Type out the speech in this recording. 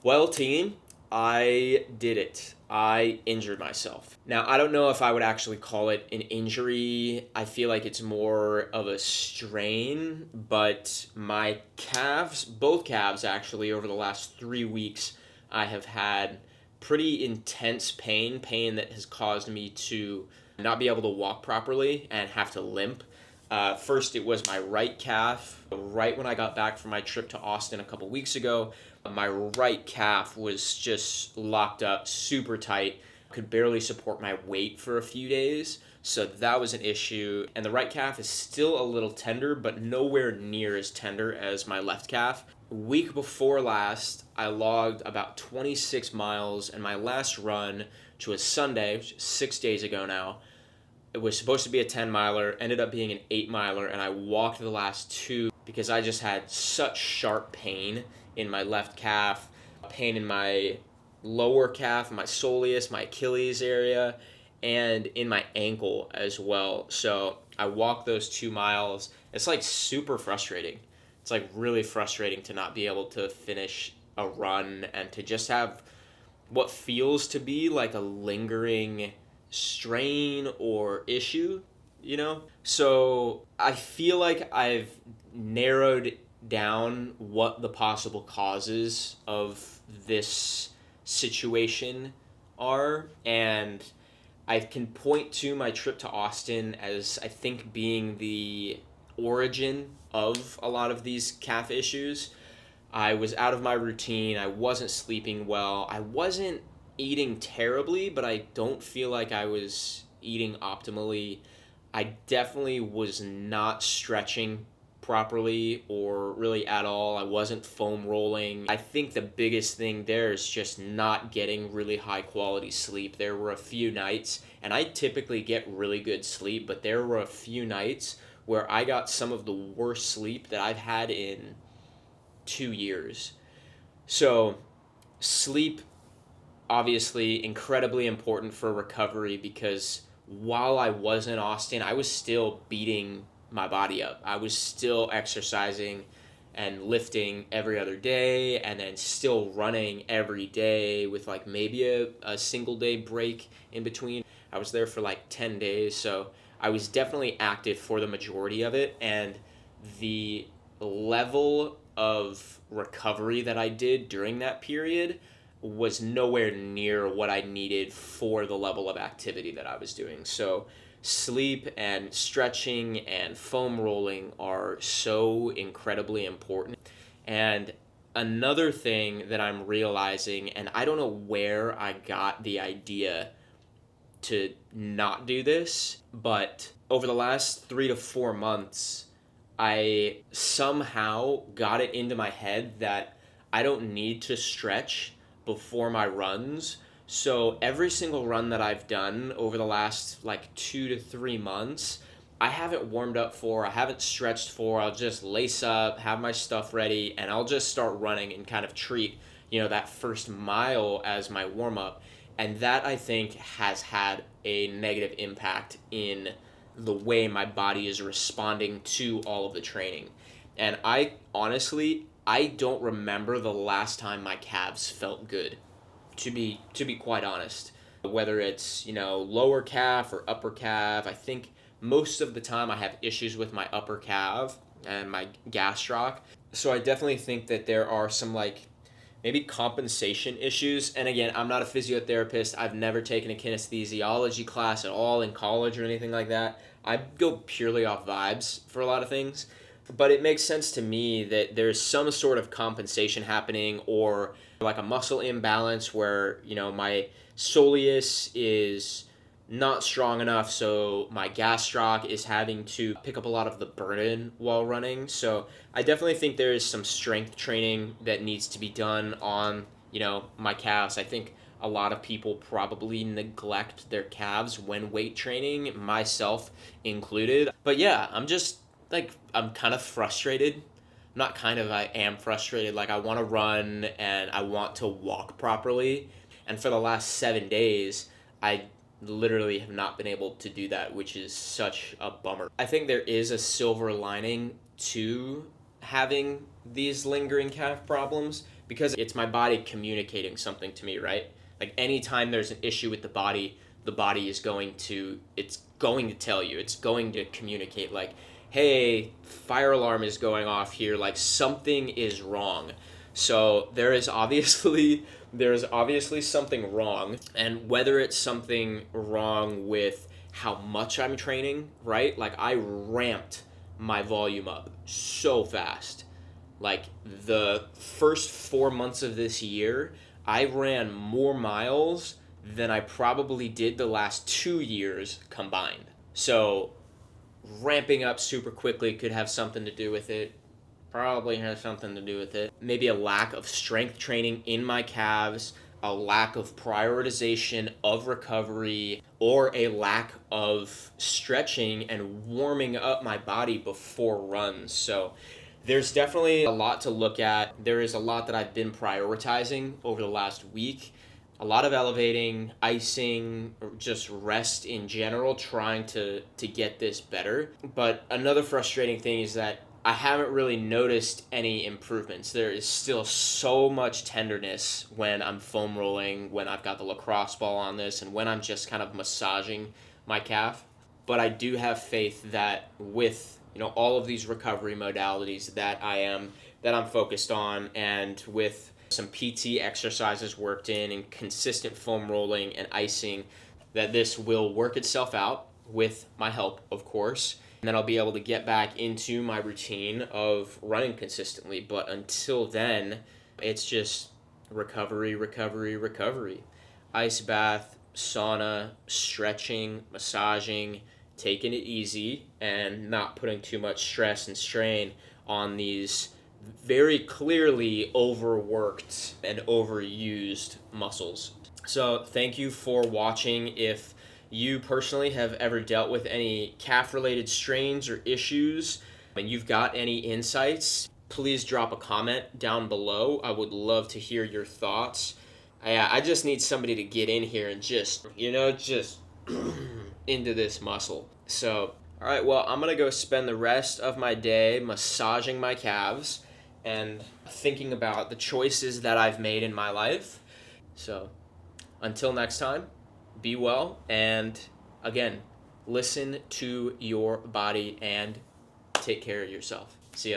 Well, team, I did it. I injured myself. Now, I don't know if I would actually call it an injury. I feel like it's more of a strain, but my calves, both calves actually, over the last 3 weeks, I have had pretty intense pain that has caused me to not be able to walk properly and have to limp. First, it was my right calf. Right when I got back from my trip to Austin a couple weeks ago, my right calf was just locked up super tight. Could barely support my weight for a few days. So that was an issue. And the right calf is still a little tender, but nowhere near as tender as my left calf. Week before last, I logged about 26 miles, and my last run, which was Sunday, which is 6 days ago now, it was supposed to be a 10 miler, ended up being an 8 miler, and I walked the last two because I just had such sharp pain in my left calf, pain in my lower calf, my soleus, my Achilles area, and in my ankle as well. So I walked those 2 miles. It's like super frustrating. It's like really frustrating to not be able to finish a run and to just have what feels to be like a lingering strain or issue, you know? So I feel like I've narrowed down what the possible causes of this situation are, and I can point to my trip to Austin as I think being the origin of a lot of these calf issues. I was out of my routine. I wasn't sleeping well. I wasn't eating terribly, but I don't feel like I was eating optimally. I definitely was not stretching properly or really at all. I wasn't foam rolling. I think the biggest thing there is just not getting really high quality sleep. There were a few nights, and I typically get really good sleep, but there were a few nights where I got some of the worst sleep that I've had in 2 years. So, sleep obviously incredibly important for recovery because while I was in Austin, I was still beating my body up. I was still exercising and lifting every other day and then still running every day with like maybe a single day break in between. I was there for like 10 days, so I was definitely active for the majority of it, and the level of recovery that I did during that period was nowhere near what I needed for the level of activity that I was doing. So sleep and stretching and foam rolling are so incredibly important. And another thing that I'm realizing, and I don't know where I got the idea to not do this, but over the last 3 to 4 months, I somehow got it into my head that I don't need to stretch before my runs. So every single run that I've done over the last like 2 to 3 months, I haven't warmed up for, I haven't stretched for. I'll just lace up, have my stuff ready, and I'll just start running and kind of treat, that first mile as my warm up. And that I think has had a negative impact in the way my body is responding to all of the training. And I honestly, I don't remember the last time my calves felt good, to be quite honest. Whether it's, lower calf or upper calf, I think most of the time I have issues with my upper calf and my gastroc. So I definitely think that there are some like maybe compensation issues. And again, I'm not a physiotherapist. I've never taken a kinesthesiology class at all in college or anything like that. I go purely off vibes for a lot of things. But it makes sense to me that there's some sort of compensation happening, or like a muscle imbalance where, my soleus is not strong enough, so my gastroc is having to pick up a lot of the burden while running. So I definitely think there is some strength training that needs to be done on, my calves. I think a lot of people probably neglect their calves when weight training, myself included. But yeah, I'm kind of frustrated. Not kind of, I am frustrated. Like, I want to run and I want to walk properly. And for the last 7 days, I literally have not been able to do that, which is such a bummer. I think there is a silver lining to having these lingering calf problems because it's my body communicating something to me, right? Like anytime there's an issue with the body is it's going to tell you, it's going to communicate like, hey, fire alarm is going off here, like something is wrong. So there's obviously something wrong, and whether it's something wrong with how much I'm training, right? Like I ramped my volume up so fast. Like the first 4 months of this year, I ran more miles than I probably did the last 2 years combined. So ramping up super quickly could have something to do with it. Probably has something to do with it. Maybe a lack of strength training in my calves, a lack of prioritization of recovery, or a lack of stretching and warming up my body before runs. So there's definitely a lot to look at. There is a lot that I've been prioritizing over the last week. A lot of elevating, icing, or just rest in general, trying to get this better. But another frustrating thing is that I haven't really noticed any improvements. There is still so much tenderness when I'm foam rolling, when I've got the lacrosse ball on this, and when I'm just kind of massaging my calf. But I do have faith that with all of these recovery modalities that I'm focused on, and with some PT exercises worked in and consistent foam rolling and icing, that this will work itself out with my help, of course. And then I'll be able to get back into my routine of running consistently. But until then, it's just recovery, recovery, recovery. Ice bath, sauna, stretching, massaging, taking it easy, and not putting too much stress and strain on these very clearly overworked and overused muscles. So thank you for watching. If you personally have ever dealt with any calf-related strains or issues, and you've got any insights, please drop a comment down below. I would love to hear your thoughts. I just need somebody to get in here and just into this muscle. So, all right, well, I'm going to go spend the rest of my day massaging my calves and thinking about the choices that I've made in my life. So, until next time, be well, and again, listen to your body and take care of yourself.